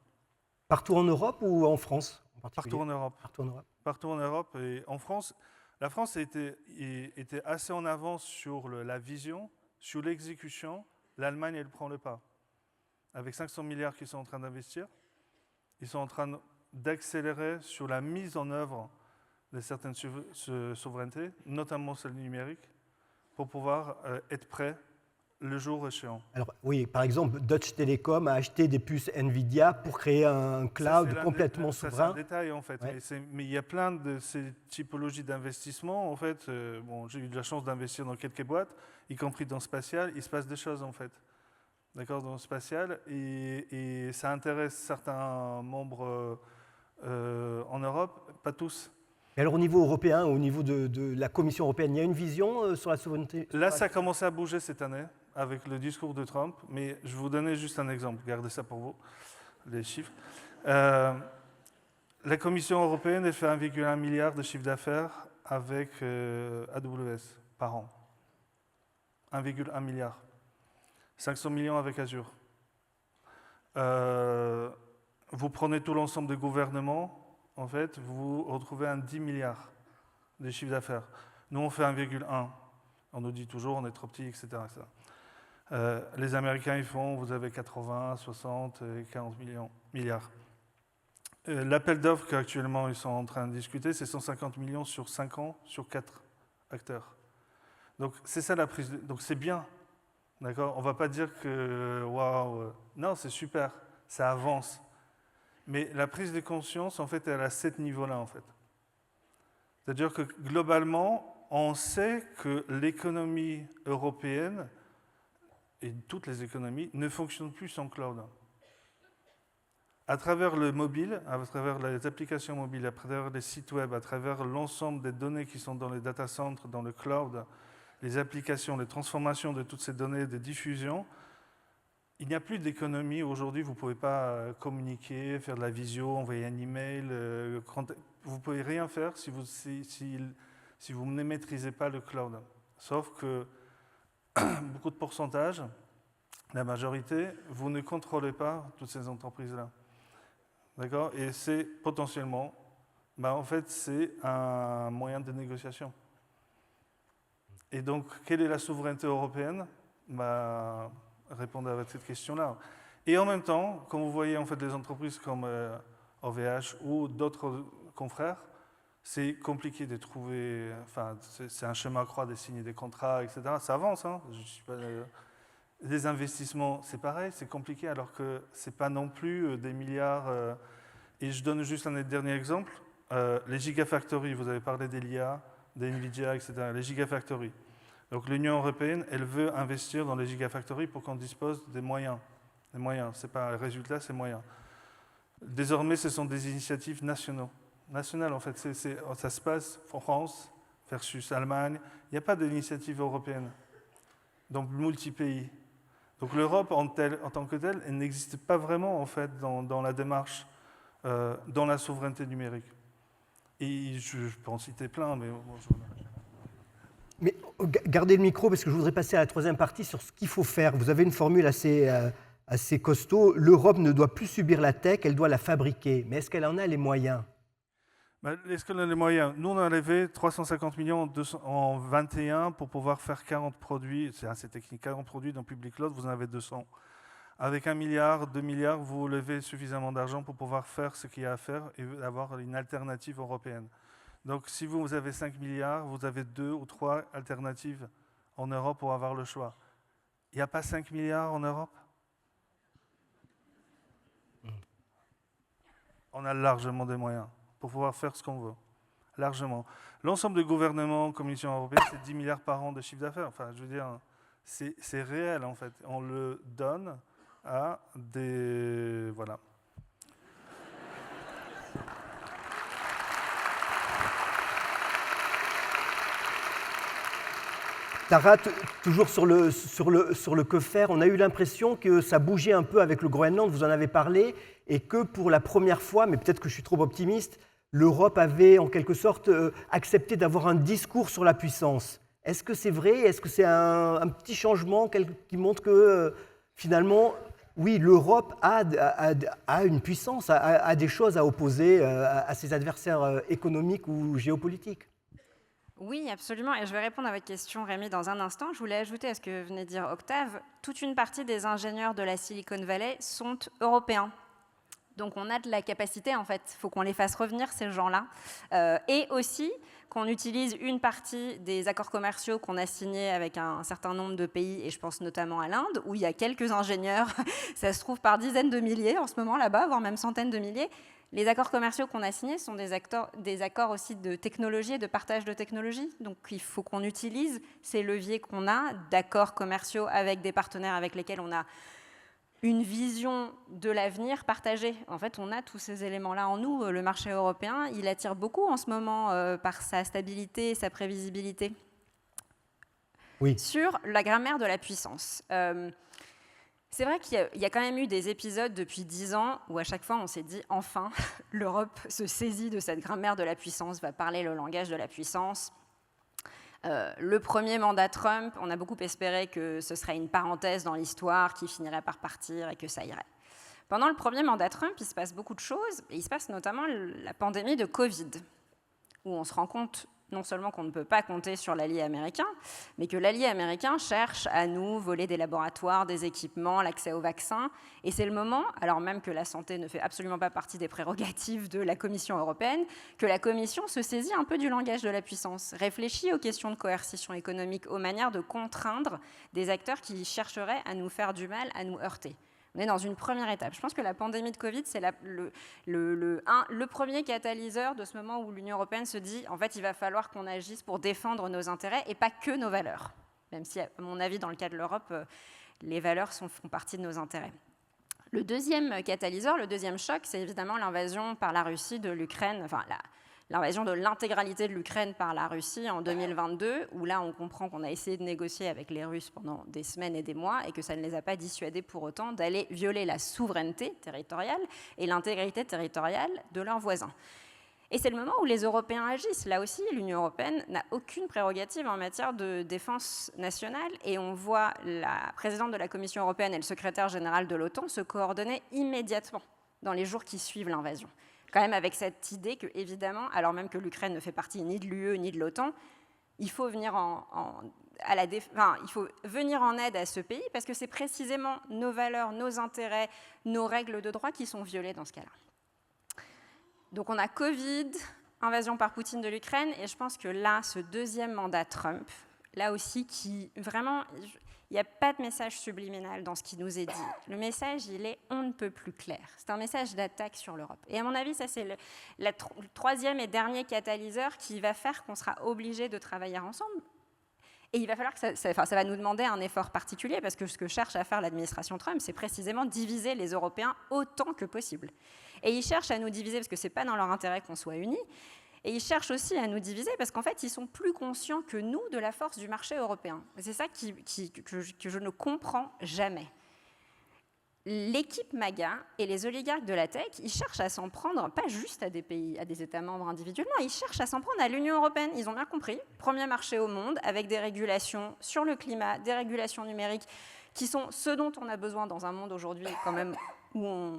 Partout en Europe ou en France en particulier ? Partout en Europe. Partout en Europe. Partout en Europe. Et en France, la France était assez en avance sur la vision, sur l'exécution. L'Allemagne, elle prend le pas. Avec 500 milliards qu'ils sont en train d'investir, ils sont en train d'accélérer sur la mise en œuvre de certaines souverainetés, notamment celle numérique, pour pouvoir être prêts le jour échéant. Alors oui, par exemple, Deutsche Telekom a acheté des puces Nvidia pour créer un cloud complètement souverain. C'est un détail, en fait. Ouais. Mais il y a plein de ces typologies d'investissement. En fait, j'ai eu de la chance d'investir dans quelques boîtes, y compris dans spatial. Il se passe des choses, en fait. D'accord, dans le spatial. Et ça intéresse certains membres en Europe, pas tous. Et alors au niveau européen, au niveau de la Commission européenne, il y a une vision sur la souveraineté ? Là, ça a commencé à bouger cette année, avec le discours de Trump, mais je vais vous donner juste un exemple, gardez ça pour vous, les chiffres. La Commission européenne, elle fait 1,1 milliard de chiffre d'affaires avec AWS par an. 1,1 milliard. 500 millions avec Azure. Vous prenez tout l'ensemble des gouvernements, en fait, vous retrouvez un 10 milliards de chiffre d'affaires. Nous, on fait 1,1. On nous dit toujours, on est trop petit, etc. Les Américains, ils font, vous avez 80, 60, 40 milliards. L'appel d'offres qu'actuellement ils sont en train de discuter, c'est 150 millions sur 5 ans, sur 4 acteurs. Donc, c'est ça la prise. Donc, c'est bien. D'accord ? On ne va pas dire que, waouh, non, c'est super, ça avance. Mais la prise de conscience, en fait, elle est à 7 niveaux-là, en fait. C'est-à-dire que, globalement, on sait que l'économie européenne, et toutes les économies, ne fonctionnent plus sans cloud. À travers le mobile, à travers les applications mobiles, à travers les sites web, à travers l'ensemble des données qui sont dans les data centers, dans le cloud, les applications, les transformations de toutes ces données de diffusion, il n'y a plus d'économie. Aujourd'hui, vous ne pouvez pas communiquer, faire de la visio, envoyer un email. Vous ne pouvez rien faire si vous ne maîtrisez pas le cloud. Sauf que beaucoup de pourcentages, la majorité, vous ne contrôlez pas toutes ces entreprises-là. D'accord ? Et c'est potentiellement, en fait, c'est un moyen de négociation. Et donc, quelle est la souveraineté européenne ? Répondre à cette question-là. Et en même temps, quand vous voyez en fait des entreprises comme OVH ou d'autres confrères, c'est compliqué de trouver, enfin, c'est un chemin à croix de signer des contrats, etc. Ça avance, hein. Je suis pas, les investissements, c'est pareil, c'est compliqué, alors que ce n'est pas non plus des milliards. Et je donne juste un dernier exemple. Les gigafactories, vous avez parlé des l'IA, des NVIDIA, etc. Les gigafactories. Donc l'Union européenne, elle veut investir dans les gigafactories pour qu'on dispose des moyens. Les moyens, ce n'est pas un résultat, c'est moyen. Désormais, ce sont des initiatives nationales, en fait. Ça se passe France versus Allemagne. Il n'y a pas d'initiative européenne, donc multi-pays. Donc l'Europe en tant que telle, elle n'existe pas vraiment en fait dans la démarche, dans la souveraineté numérique. Et je peux en citer plein, mais Mais gardez le micro parce que je voudrais passer à la troisième partie sur ce qu'il faut faire. Vous avez une formule assez costaud. L'Europe ne doit plus subir la tech, elle doit la fabriquer. Mais est-ce qu'elle en a les moyens ? Est-ce qu'on a les moyens ? Nous, on a levé 350 millions en 21 pour pouvoir faire 40 produits. C'est assez technique. 40 produits dans Public Cloud, vous en avez 200. Avec 1 milliard, 2 milliards, vous levez suffisamment d'argent pour pouvoir faire ce qu'il y a à faire et avoir une alternative européenne. Donc, si vous avez 5 milliards, vous avez 2 ou 3 alternatives en Europe pour avoir le choix. Il n'y a pas 5 milliards en Europe ? On a largement des moyens pour pouvoir faire ce qu'on veut. Largement. L'ensemble des gouvernements, Commission européenne, c'est 10 milliards par an de chiffre d'affaires. Enfin, je veux dire, c'est réel, en fait. On le donne à des... Voilà. Tara, toujours sur le que faire, on a eu l'impression que ça bougeait un peu avec le Groenland, vous en avez parlé, et que pour la première fois, mais peut-être que je suis trop optimiste, l'Europe avait en quelque sorte accepté d'avoir un discours sur la puissance. Est-ce que c'est vrai ? Est-ce que c'est un petit changement qui montre que finalement, oui, l'Europe a une puissance, a des choses à opposer à ses adversaires économiques ou géopolitiques ? Oui, absolument. Et je vais répondre à votre question, Rémi, dans un instant. Je voulais ajouter à ce que venait de dire Octave. Toute une partie des ingénieurs de la Silicon Valley sont européens. Donc on a de la capacité, en fait. Il faut qu'on les fasse revenir, ces gens-là. Et aussi qu'on utilise une partie des accords commerciaux qu'on a signés avec un certain nombre de pays, et je pense notamment à l'Inde, où il y a quelques ingénieurs, ça se trouve par dizaines de milliers en ce moment là-bas, voire même centaines de milliers. Les accords commerciaux qu'on a signés sont des accords aussi de technologie et de partage de technologie. Donc il faut qu'on utilise ces leviers qu'on a d'accords commerciaux avec des partenaires avec lesquels on a une vision de l'avenir partagée. En fait, on a tous ces éléments-là en nous. Le marché européen, il attire beaucoup en ce moment par sa stabilité et sa prévisibilité. sur la grammaire de la puissance. C'est vrai qu'il y a quand même eu des épisodes depuis 10 ans où à chaque fois on s'est dit enfin l'Europe se saisit de cette grammaire de la puissance, va parler le langage de la puissance. Le premier mandat Trump, on a beaucoup espéré que ce serait une parenthèse dans l'histoire qui finirait par partir et que ça irait. Pendant le premier mandat Trump, il se passe beaucoup de choses, et il se passe notamment la pandémie de Covid, où on se rend compte non seulement qu'on ne peut pas compter sur l'allié américain, mais que l'allié américain cherche à nous voler des laboratoires, des équipements, l'accès aux vaccins. Et c'est le moment, alors même que la santé ne fait absolument pas partie des prérogatives de la Commission européenne, que la Commission se saisit un peu du langage de la puissance, réfléchit aux questions de coercition économique, aux manières de contraindre des acteurs qui chercheraient à nous faire du mal, à nous heurter. On est dans une première étape. Je pense que la pandémie de Covid, c'est le premier catalyseur de ce moment où l'Union européenne se dit en fait, il va falloir qu'on agisse pour défendre nos intérêts et pas que nos valeurs. Même si, à mon avis, dans le cas de l'Europe, les valeurs font partie de nos intérêts. Le deuxième catalyseur, le deuxième choc, c'est évidemment l'invasion par la Russie de l'Ukraine, enfin l'invasion de l'intégralité de l'Ukraine par la Russie en 2022, où là on comprend qu'on a essayé de négocier avec les Russes pendant des semaines et des mois et que ça ne les a pas dissuadés pour autant d'aller violer la souveraineté territoriale et l'intégrité territoriale de leurs voisins. Et c'est le moment où les Européens agissent. Là aussi, l'Union européenne n'a aucune prérogative en matière de défense nationale et on voit la présidente de la Commission européenne et le secrétaire général de l'OTAN se coordonner immédiatement dans les jours qui suivent l'invasion. Quand même avec cette idée que, évidemment, alors même que l'Ukraine ne fait partie ni de l'UE ni de l'OTAN, il faut venir il faut venir en aide à ce pays parce que c'est précisément nos valeurs, nos intérêts, nos règles de droit qui sont violées dans ce cas-là. Donc on a Covid, invasion par Poutine de l'Ukraine, et je pense que là, ce deuxième mandat Trump, là aussi, qui vraiment, il n'y a pas de message subliminal dans ce qui nous est dit. Le message, il est on ne peut plus clair. C'est un message d'attaque sur l'Europe. Et à mon avis, ça c'est le troisième et dernier catalyseur qui va faire qu'on sera obligé de travailler ensemble. Et il va falloir que ça va nous demander un effort particulier, parce que ce que cherche à faire l'administration Trump, c'est précisément diviser les Européens autant que possible. Et ils cherchent à nous diviser parce que ce n'est pas dans leur intérêt qu'on soit unis. Et ils cherchent aussi à nous diviser parce qu'en fait, ils sont plus conscients que nous de la force du marché européen. Et c'est ça que je ne comprends jamais. L'équipe MAGA et les oligarques de la tech, ils cherchent à s'en prendre, pas juste à des pays, à des États membres individuellement, ils cherchent à s'en prendre à l'Union européenne. Ils ont bien compris, premier marché au monde, avec des régulations sur le climat, des régulations numériques, qui sont ce dont on a besoin dans un monde aujourd'hui quand même où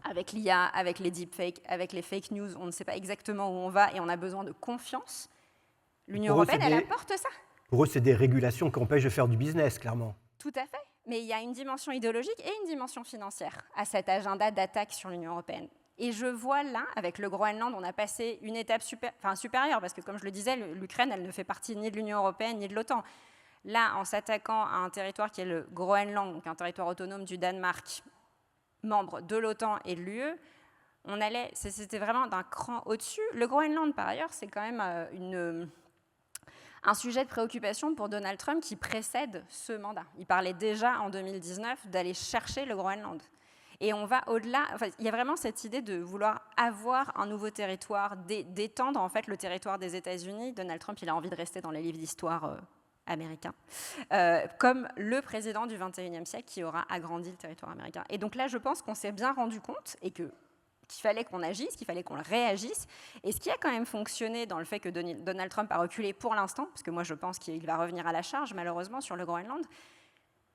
avec l'IA, avec les deepfakes, avec les fake news, on ne sait pas exactement où on va et on a besoin de confiance. L'Union européenne, elle apporte ça. Pour eux, c'est des régulations qui empêchent de faire du business, clairement. Tout à fait. Mais il y a une dimension idéologique et une dimension financière à cet agenda d'attaque sur l'Union européenne. Et je vois là, avec le Groenland, on a passé une étape supérieure, parce que comme je le disais, l'Ukraine, elle ne fait partie ni de l'Union européenne ni de l'OTAN. Là, en s'attaquant à un territoire qui est le Groenland, donc un territoire autonome du Danemark, membre de l'OTAN et de l'UE, c'était vraiment d'un cran au-dessus. Le Groenland, par ailleurs, c'est quand même un sujet de préoccupation pour Donald Trump qui précède ce mandat. Il parlait déjà en 2019 d'aller chercher le Groenland. Et on va au-delà, il y a vraiment cette idée de vouloir avoir un nouveau territoire, d'étendre en fait le territoire des États-Unis. Donald Trump, il a envie de rester dans les livres d'histoire américains, comme le président du 21e siècle qui aura agrandi le territoire américain. Et donc là, je pense qu'on s'est bien rendu compte et qu'il fallait qu'on agisse, qu'il fallait qu'on réagisse. Et ce qui a quand même fonctionné dans le fait que Donald Trump a reculé pour l'instant, parce que moi je pense qu'il va revenir à la charge malheureusement sur le Groenland,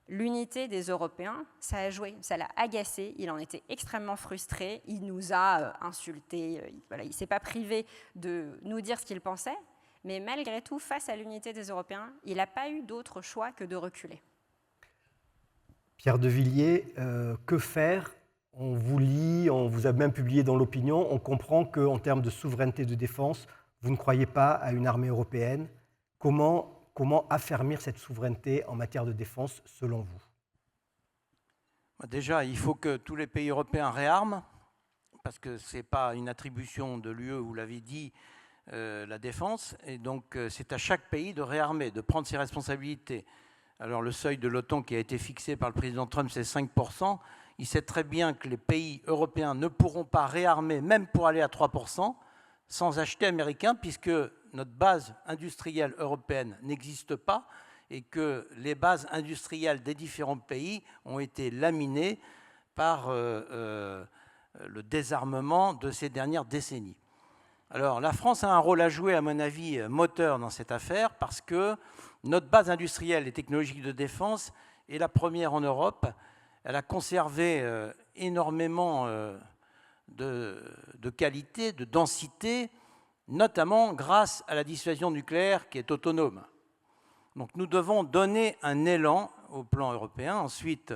l'unité des Européens, ça a joué, ça l'a agacé, il en était extrêmement frustré, il nous a insultés, il ne s'est pas privé de nous dire ce qu'il pensait, mais malgré tout, face à l'unité des Européens, il n'a pas eu d'autre choix que de reculer. Pierre de Villiers, que faire ? On vous lit, on vous a même publié dans l'opinion, on comprend qu'en termes de souveraineté de défense, vous ne croyez pas à une armée européenne. Comment affermir cette souveraineté en matière de défense, selon vous ? Déjà, il faut que tous les pays européens réarment, parce que ce n'est pas une attribution de l'UE, vous l'avez dit, la défense. Et donc, c'est à chaque pays de réarmer, de prendre ses responsabilités. Alors, le seuil de l'OTAN qui a été fixé par le président Trump, c'est 5%. Il sait très bien que les pays européens ne pourront pas réarmer, même pour aller à 3%, sans acheter américain, puisque notre base industrielle européenne n'existe pas et que les bases industrielles des différents pays ont été laminées par le désarmement de ces dernières décennies. Alors, la France a un rôle à jouer, à mon avis, moteur dans cette affaire, parce que notre base industrielle et technologique de défense est la première en Europe. Elle a conservé énormément de qualité, de densité, notamment grâce à la dissuasion nucléaire qui est autonome. Donc nous devons donner un élan au plan européen. Ensuite,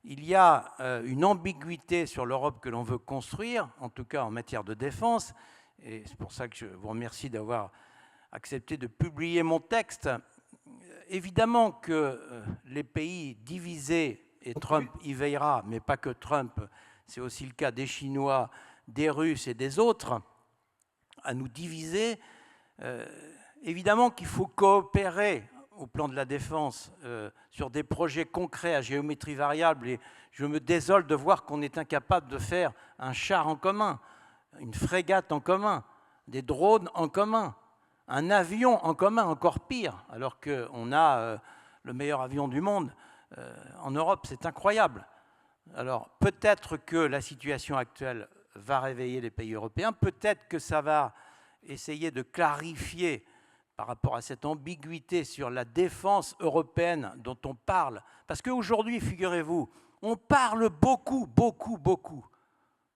il y a une ambiguïté sur l'Europe que l'on veut construire, en tout cas en matière de défense, et c'est pour ça que je vous remercie d'avoir accepté de publier mon texte. Évidemment que les pays divisés, et Trump y veillera, mais pas que Trump, c'est aussi le cas des Chinois, des Russes et des autres, à nous diviser. Évidemment qu'il faut coopérer au plan de la défense sur des projets concrets à géométrie variable, et je me désole de voir qu'on est incapable de faire un char en commun, une frégate en commun, des drones en commun, un avion en commun, encore pire, alors qu'on a le meilleur avion du monde en Europe, c'est incroyable. Alors peut-être que la situation actuelle va réveiller les pays européens, peut-être que ça va essayer de clarifier par rapport à cette ambiguïté sur la défense européenne dont on parle. Parce qu'aujourd'hui, figurez-vous, on parle beaucoup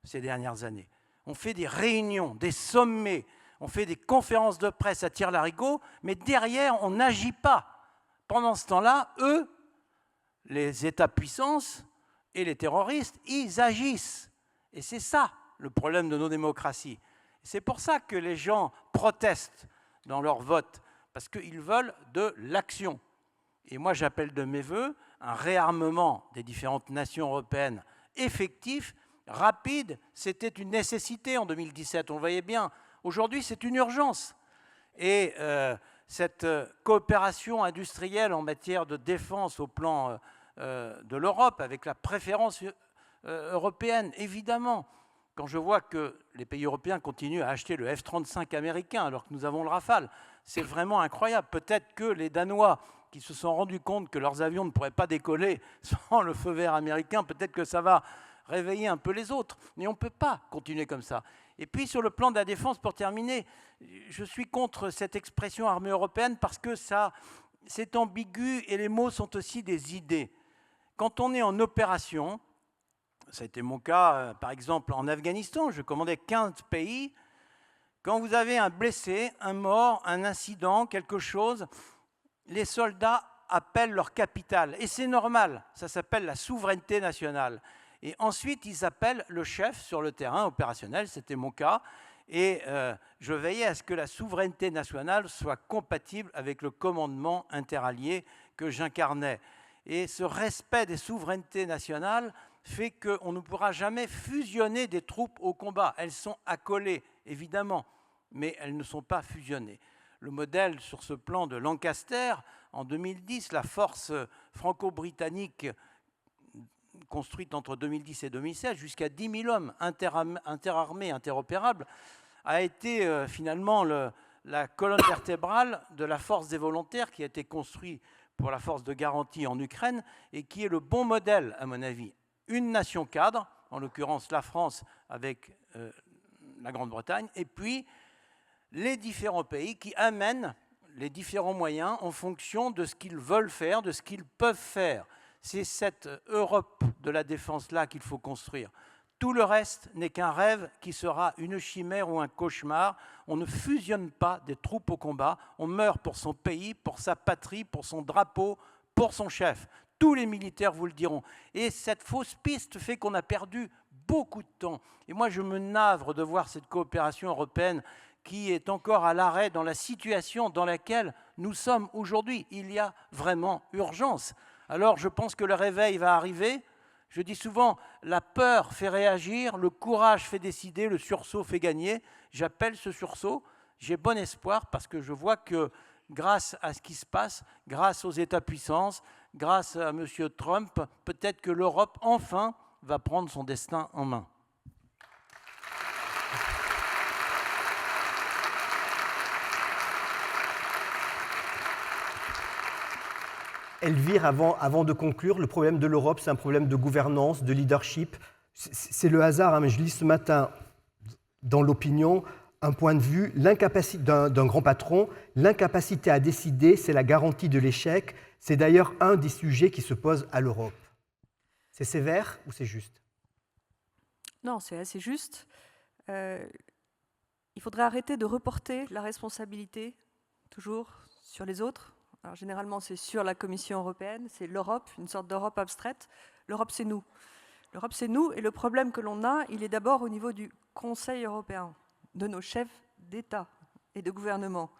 ces dernières années. On fait des réunions, des sommets, on fait des conférences de presse à tire-larigot, mais derrière, on n'agit pas. Pendant ce temps-là, eux, les États-puissances et les terroristes, ils agissent. Et c'est ça le problème de nos démocraties. C'est pour ça que les gens protestent dans leur vote, parce qu'ils veulent de l'action. Et moi, j'appelle de mes voeux un réarmement des différentes nations européennes effectif, rapide. C'était une nécessité en 2017, on le voyait bien. Aujourd'hui, c'est une urgence. Et cette coopération industrielle en matière de défense au plan de l'Europe, avec la préférence européenne, évidemment. Quand je vois que les pays européens continuent à acheter le F-35 américain alors que nous avons le Rafale, c'est vraiment incroyable. Peut-être que les Danois, qui se sont rendus compte que leurs avions ne pourraient pas décoller sans le feu vert américain, peut-être que ça va réveiller un peu les autres. Mais on ne peut pas continuer comme ça. Et puis sur le plan de la défense, pour terminer, je suis contre cette expression armée européenne parce que c'est ambigu et les mots sont aussi des idées. Quand on est en opération, ça a été mon cas, par exemple, en Afghanistan, je commandais 15 pays. Quand vous avez un blessé, un mort, un incident, quelque chose, les soldats appellent leur capitale. Et c'est normal, ça s'appelle la souveraineté nationale. Et ensuite, ils appellent le chef sur le terrain opérationnel, c'était mon cas. Et je veillais à ce que la souveraineté nationale soit compatible avec le commandement interallié que j'incarnais. Et ce respect des souverainetés nationales fait qu'on ne pourra jamais fusionner des troupes au combat. Elles sont accolées, évidemment, mais elles ne sont pas fusionnées. Le modèle sur ce plan de Lancaster, en 2010, la force franco-britannique construite entre 2010 et 2016, jusqu'à 10 000 hommes interarmés, interopérables, a été finalement la colonne vertébrale de la force des volontaires qui a été construite pour la force de garantie en Ukraine et qui est le bon modèle, à mon avis. Une nation cadre, en l'occurrence la France avec la Grande-Bretagne, et puis les différents pays qui amènent les différents moyens en fonction de ce qu'ils veulent faire, de ce qu'ils peuvent faire. C'est cette Europe de la défense-là qu'il faut construire. Tout le reste n'est qu'un rêve qui sera une chimère ou un cauchemar. On ne fusionne pas des troupes au combat, on meurt pour son pays, pour sa patrie, pour son drapeau, pour son chef. Tous les militaires vous le diront. Et cette fausse piste fait qu'on a perdu beaucoup de temps. Et moi, je me navre de voir cette coopération européenne qui est encore à l'arrêt dans la situation dans laquelle nous sommes aujourd'hui. Il y a vraiment urgence. Alors, je pense que le réveil va arriver. Je dis souvent, la peur fait réagir, le courage fait décider, le sursaut fait gagner. J'appelle ce sursaut. J'ai bon espoir parce que je vois que grâce à ce qui se passe, grâce aux États-puissances, grâce à M. Trump, peut-être que l'Europe, enfin, va prendre son destin en main. Elvire, avant de conclure, le problème de l'Europe, c'est un problème de gouvernance, de leadership. C'est le hasard, hein, mais je lis ce matin dans l'opinion un point de vue d'un grand patron. L'incapacité à décider, c'est la garantie de l'échec. C'est d'ailleurs un des sujets qui se posent à l'Europe. C'est sévère ou c'est juste? Non, c'est assez juste. Il faudrait arrêter de reporter la responsabilité, toujours, sur les autres. Alors, généralement, c'est sur la Commission européenne, c'est l'Europe, une sorte d'Europe abstraite. L'Europe, c'est nous. L'Europe, c'est nous, et le problème que l'on a, il est d'abord au niveau du Conseil européen, de nos chefs d'État et de gouvernement.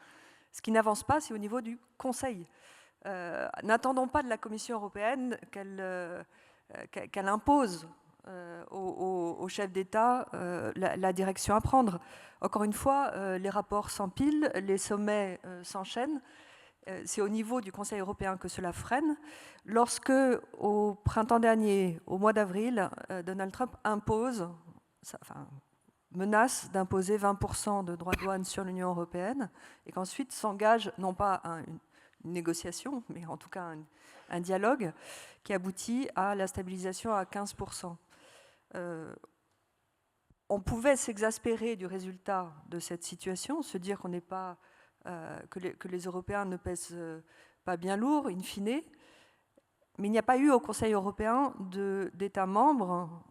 Ce qui n'avance pas, c'est au niveau du Conseil. N'attendons pas de la Commission européenne qu'elle impose aux chefs d'État la direction à prendre. Encore une fois, les rapports s'empilent, les sommets s'enchaînent. C'est au niveau du Conseil européen que cela freine. Lorsque, au printemps dernier, au mois d'avril, Donald Trump menace d'imposer 20% de droits de douane sur l'Union européenne et qu'ensuite s'engage, non pas à une négociation, mais en tout cas un dialogue qui aboutit à la stabilisation à 15%. On pouvait s'exaspérer du résultat de cette situation, se dire qu'on n'est pas... que les Européens ne pèsent pas bien lourd, in fine, mais il n'y a pas eu au Conseil européen d'États membres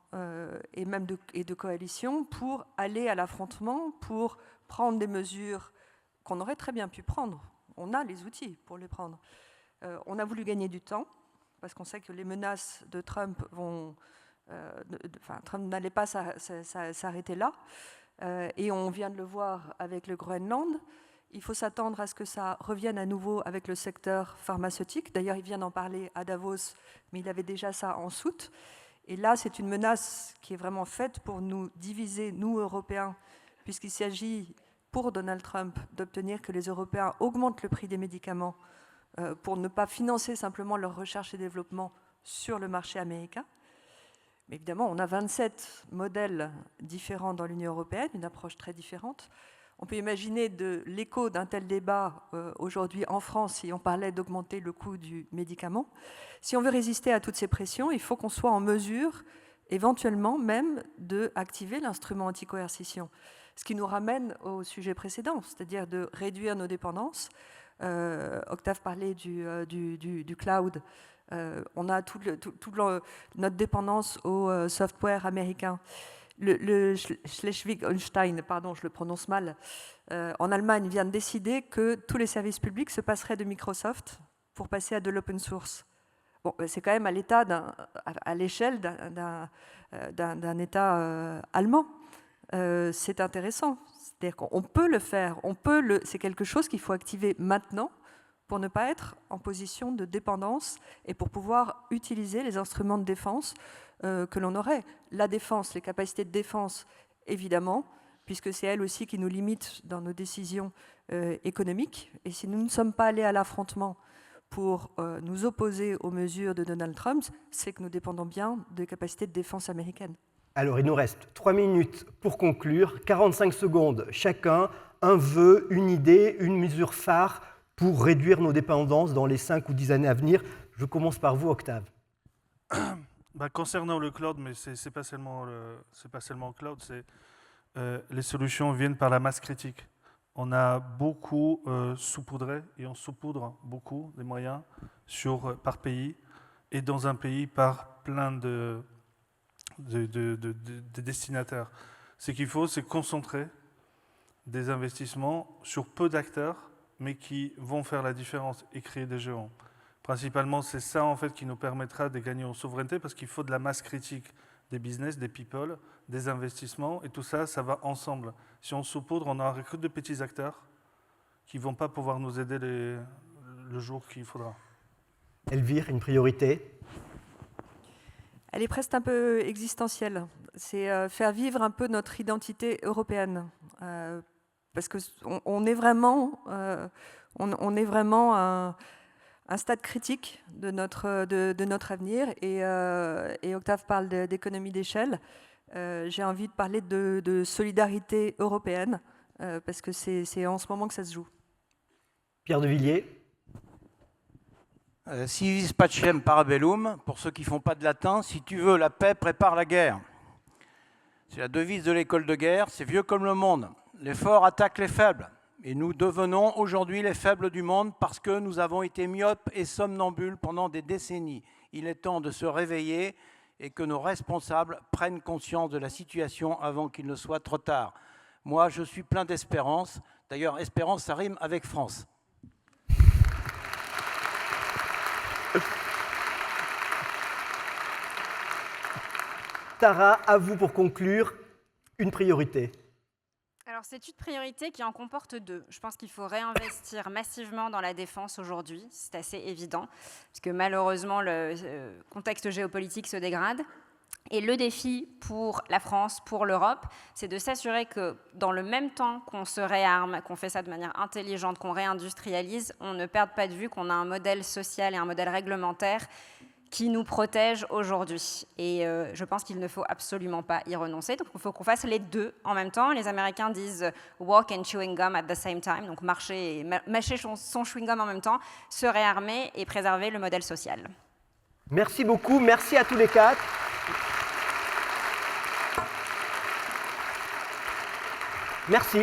et même de coalitions pour aller à l'affrontement, pour prendre des mesures qu'on aurait très bien pu prendre. On a les outils pour les prendre. On a voulu gagner du temps, parce qu'on sait que les menaces de Trump Trump n'allait pas s'arrêter là, et on vient de le voir avec le Groenland. Il faut s'attendre à ce que ça revienne à nouveau avec le secteur pharmaceutique. D'ailleurs, il vient d'en parler à Davos, mais il avait déjà ça en soute. Et là, c'est une menace qui est vraiment faite pour nous diviser, nous, Européens, puisqu'il s'agit, pour Donald Trump, d'obtenir que les Européens augmentent le prix des médicaments pour ne pas financer simplement leur recherche et développement sur le marché américain. Mais évidemment, on a 27 modèles différents dans l'Union européenne, une approche très différente. On peut imaginer l'écho d'un tel débat aujourd'hui en France si on parlait d'augmenter le coût du médicament. Si on veut résister à toutes ces pressions, il faut qu'on soit en mesure, éventuellement même, d'activer l'instrument anti-coercition. Ce qui nous ramène au sujet précédent, c'est-à-dire de réduire nos dépendances. Octave parlait du cloud. On a notre dépendance au software américain. Le Schleswig-Holstein, pardon, je le prononce mal, en Allemagne vient de décider que tous les services publics se passeraient de Microsoft pour passer à de l'open source. Bon, c'est quand même à l'échelle d'un État allemand. C'est intéressant. C'est-à-dire qu'on peut le faire. C'est quelque chose qu'il faut activer maintenant pour ne pas être en position de dépendance et pour pouvoir utiliser les instruments de défense que l'on aurait. La défense, les capacités de défense, évidemment, puisque c'est elle aussi qui nous limite dans nos décisions économiques. Et si nous ne sommes pas allés à l'affrontement pour nous opposer aux mesures de Donald Trump, c'est que nous dépendons bien des capacités de défense américaines. Alors, il nous reste 3 minutes pour conclure, 45 secondes chacun, un vœu, une idée, une mesure phare pour réduire nos dépendances dans les 5 ou 10 années à venir. Je commence par vous, Octave. Concernant le cloud, mais ce n'est pas seulement le cloud, les solutions viennent par la masse critique. On a beaucoup saupoudré et on saupoudre beaucoup des moyens par pays et dans un pays par plein de destinataires. Ce qu'il faut, c'est concentrer des investissements sur peu d'acteurs, mais qui vont faire la différence et créer des géants. Principalement, c'est ça en fait qui nous permettra de gagner en souveraineté, parce qu'il faut de la masse critique des business, des people, des investissements, et tout ça, ça va ensemble. Si on saupoudre, on n'aura que de petits acteurs qui ne vont pas pouvoir nous aider le jour qu'il faudra. Elvire, une priorité? Elle est presque un peu existentielle. C'est faire vivre un peu notre identité européenne. Parce qu'on est vraiment, un stade critique de notre avenir. Et Octave parle d'économie d'échelle. J'ai envie de parler de solidarité européenne, parce que c'est en ce moment que ça se joue. Pierre de Villiers? Si vis pacem para bellum, pour ceux qui ne font pas de latin, si tu veux la paix, prépare la guerre. C'est la devise de l'école de guerre, c'est vieux comme le monde. Les forts attaquent les faibles. Et nous devenons aujourd'hui les faibles du monde parce que nous avons été myopes et somnambules pendant des décennies. Il est temps de se réveiller et que nos responsables prennent conscience de la situation avant qu'il ne soit trop tard. Moi, je suis plein d'espérance. D'ailleurs, espérance, ça rime avec France. Tara, à vous pour conclure, une priorité. Alors, c'est une priorité qui en comporte deux. Je pense qu'il faut réinvestir massivement dans la défense aujourd'hui, c'est assez évident, parce que malheureusement, le contexte géopolitique se dégrade. Et le défi pour la France, pour l'Europe, c'est de s'assurer que dans le même temps qu'on se réarme, qu'on fait ça de manière intelligente, qu'on réindustrialise, on ne perde pas de vue qu'on a un modèle social et un modèle réglementaire qui nous protège aujourd'hui. Et je pense qu'il ne faut absolument pas y renoncer. Donc il faut qu'on fasse les deux en même temps. Les Américains disent « walk and chewing gum at the same time », donc marcher et mâcher son chewing-gum en même temps, se réarmer et préserver le modèle social. Merci beaucoup, merci à tous les quatre. Merci.